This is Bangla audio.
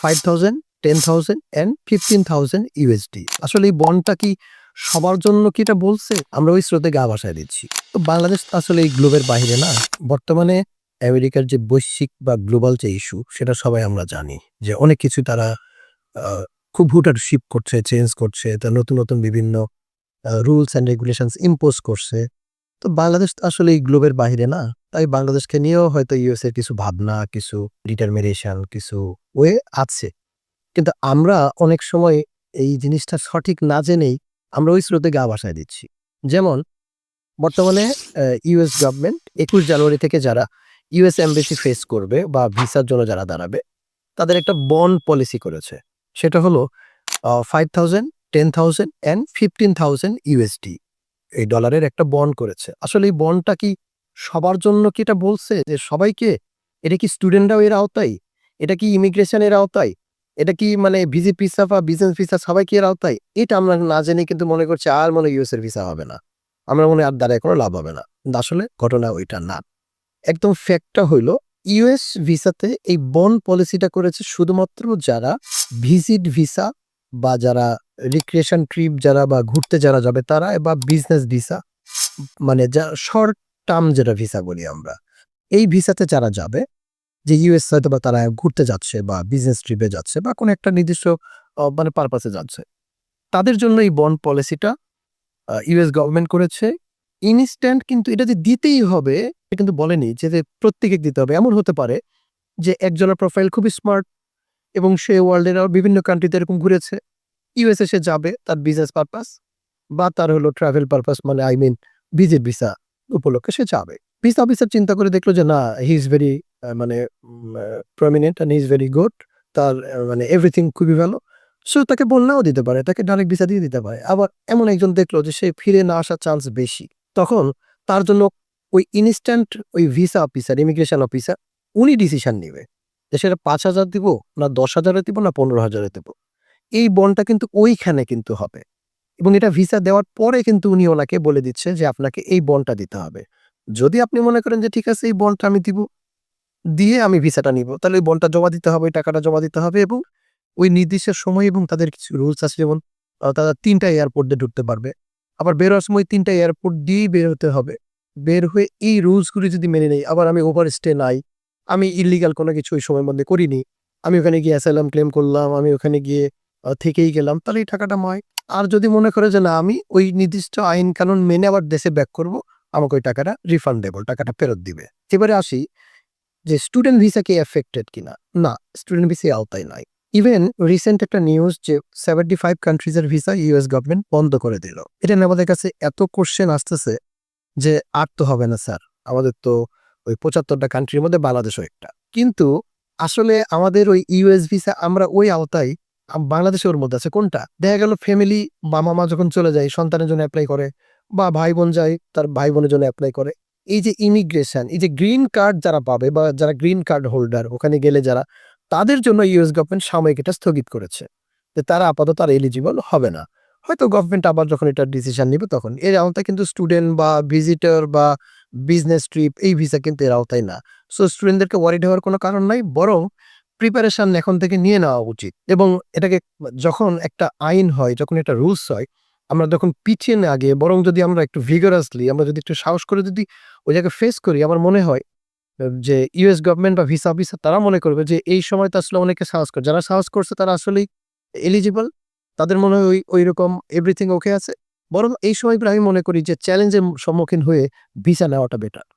5,000, 10,000 অ্যান্ড 15,000 USD। আসলে এই বন্ডটা কি সবার জন্য কি এটা বলছে? আমরা ওই স্রোতে গা ভাসায় দিচ্ছি। তো বাংলাদেশ তো আসলে এই গ্লোবের বাহিরে না। বর্তমানে আমেরিকার যে বৈশ্বিক বা গ্লোবাল যে ইস্যু সেটা সবাই আমরা জানি যে অনেক কিছু তারা আ খুব হুটহাট শিফট করছে, চেঞ্জ করছে। নতুন বিভিন্ন রুলস অ্যান্ড রেগুলেশনস ইম্পোজ করছে। তো বাংলাদেশ তো আসলে এই গ্লোবের বাহিরে না। তাই বাংলাদেশকে নিয়েও হয়তো ইউএস এর কিছু ভাবনা, কিছু ডিটারমিনেশন, কিছু ওয়ে আছে। কিন্তু আমরা অনেক সময় এই জিনিসটা সঠিক না জেনেই আমরা ওই স্রোতে গা ভাসায় দিচ্ছি। যেমন বর্তমানে ইউএস গভর্নমেন্ট ২১ জানুয়ারি থেকে যারা ইউএস এমবাসি ফেস করবে বা ভিসার জন্য যারা দাঁড়াবে, তাদের একটা বন্ড পলিসি করেছে। সেটা হলো 5,000, 10,000 অ্যান্ড 15,000 USD এই ডলারের একটা বন্ড করেছে। আসলে এই বন্ডটা কি সবার জন্য কি এটা বলছে যে সবাইকে? এটা কি স্টুডেন্টরাও এর আওতায়? এটা কি ইমিগ্রেশন এর আওতায়? এটা কি মানে ভিজিট ভিসা বা বিজনেস ভিসা সবাই কি এর আওতায়? এটা আমরা না জেনে কিন্তু মনে করছি আর মনে হয় ইউএস এর ভিসা হবে না। আমরা মনে হয় আর দাঁড়ায় কোনো লাভ হবে না। কিন্তু আসলে ঘটনা ওইটা না। একদম ফ্যাক্টটা হইলো ইউএস ভিসাতে এই বন্ড পলিসিটা করেছে শুধুমাত্র যারা ভিজিট ভিসা বা যারা রিক্রিয়েশন ট্রিপ যারা বা ঘুরতে যারা যাবে তারা বা বিজনেস ভিসা মানে যা শর্ট টার্ম যেটা ভিসা বলি আমরা। এই ভিসাতে যারা যাবে যে ইউএস হয়তোবা তারা ঘুরতে যাচ্ছে বা বিজনেস ট্রিপে যাচ্ছে বা কোনো একটা নির্দিষ্ট মানে পারপাসে যাচ্ছে। তাদের জন্য এই বন্ড পলিসিটা ইউএস গভর্নমেন্ট করেছে। ইনস্ট্যান্ট কিন্তু এটা যে দিতেই হবে এটা কিন্তু বলেনি যে প্রত্যেকে দিতে হবে। এমন হতে পারে যে একজনের প্রোফাইল খুবই স্মার্ট এবং সে ওয়ার্ল্ডের বিভিন্ন কান্ট্রিতে এরকম ঘুরেছে। ইউএসএ সে যাবে তার বিজনেস পারপাস বা তার হলো ট্রাভেল পারপাস মানে আই মিন ভিজিট ভিসা উপলক্ষে সে যাবে। ভিসা অফিসার চিন্তা করে দেখলো যে না হি ইজ ভেরি মানে prominent and he is very good. তার মানে এভরিথিং খুবই ভালো। সো তাকে বললেও দিতে পারে। তাকে ডাইরেক্ট ভিসা দিয়ে দিতে পারে। আবার এমন একজন দেখলো যে সে ফিরে না আসার চান্স বেশি। তখন তার জন্য ওই ইনস্ট্যান্ট ওই ভিসা অফিসার, ইমিগ্রেশন অফিসার উনি ডিসিশন নিবে। যে সেটা ৫,০০০ দিব না ১০,০০০ এ দিব না ১৫,০০০ এ দিব। এই বন্ডটা কিন্তু ওইখানে কিন্তু হবে। এবং এটা ভিসা দেওয়ার পরে কিন্তু উনি ওনাকে বলে দিচ্ছে যে আপনাকে এই বন্ডটা দিতে হবে। যদি আপনি মনে করেন যে ঠিক আছে এই বন্ডটা আমি দিব, দিয়ে আমি ভিসাটা নিব। তাহলে ওই বন্ডটা জমা দিতে হবে, ওই টাকাটা জমা দিতে হবে এবং ওই নির্দিষ্ট সময় এবং তাদের কিছু রুলস আছে যেমন তারা ৩ টা এয়ারপোর্ট দিয়ে ঢুকতে পারবে। আবার বের হওয়ার সময় ৩ টা এয়ারপোর্ট দিয়েই বের হতে হবে। বের হয়ে এই রুলস গুলি যদি মেনে নেই, আবার আমি ওভারস্টে নাই, আমি ইল্লিগাল কোনো কিছু ওই সময়ের মধ্যে করিনি। আমি ওখানে গিয়ে অ্যাসাইলাম ক্লেম করলাম, আমি ওখানে গিয়ে থেকেই গেলাম, তাহলে এই টাকাটা ময়। আর যদি মনে করে যে না আমি ওই নির্দিষ্ট আইন কানুন মেনে আবার দেশে ব্যাক করব, আমাকে ওই টাকাটা রিফান্ডেবল, টাকাটা ফেরত দিবে। এবারে আসি যে স্টুডেন্ট ভিসা কি এফেক্টেড কিনা? না, স্টুডেন্ট ভিসা আওতায় নাই। ইভেন রিসেন্ট একটা নিউজ যে 75 কান্ট্রিজ এর ভিসা ইউএস গভর্নমেন্ট বন্ধ করে দিল। এটা নিয়ে আমাদের কাছে এত কোয়েশ্চেন আসতেছে যে আর তো হবে না স্যার। আমাদের তো ওই ৭৫ টা কান্ট্রির মধ্যে বাংলাদেশও একটা। কিন্তু আসলে আমাদের ওই ইউএস ভিসা আমরা ওই আওতায় বাংলাদেশের ওর মধ্যে আছে কোনটা? দেখা গেল ফ্যামিলি মা যখন চলে যায় সন্তানের জন্য এপ্লাই করে বা ভাই-বোন যায় তার ভাই-বোনের জন্য এপ্লাই করে। এই যে ইমিগ্রেশন, এই যে গ্রিন কার্ড যারা পাবে বা যারা গ্রিন কার্ড হোল্ডার ওখানে গেলে যারা, তাদের জন্য ইউএস গভর্নমেন্ট সাময়িক এটা স্থগিত করেছে। যে তারা আপাতত আর এলিজিবল হবে না। হয়তো গভর্নমেন্ট আবার যখন এটা ডিসিশন নিবে তখন। এর আওতায় কিন্তু স্টুডেন্ট বা ভিজিটর বা বিজনেস ট্রিপ এই ভিসা কিন্তু এর আওতায় না। সো স্টুডেন্টদেরকে ওয়ারিড হওয়ার কোনো কারণ নাই। বরং প্রিপারেশন এখন থেকে নিয়ে নেওয়া উচিত। এবং এটাকে যখন একটা আইন হয়, যখন একটা রুলস হয়, আমরা যখন পিছিয়ে না গিয়ে বরং যদি আমরা একটু ভিগারাসলি আমরা যদি একটু সাহস করে যদি ওই জায়গায় ফেস করি, আমার মনে হয় যে ইউএস গভর্নমেন্ট বা ভিসা অফিসার তারা মনে করবে যে এই সময় তো আসলে অনেকে সাহস করে। যারা সাহস করছে তারা আসলেই এলিজিবল। তাদের মনে হয় ঐরকম এভরিথিং ওকে আছে। বরং এই সময়গুলো আমি মনে করি যে চ্যালেঞ্জের সম্মুখীন হয়ে ভিসা নেওয়াটা বেটার।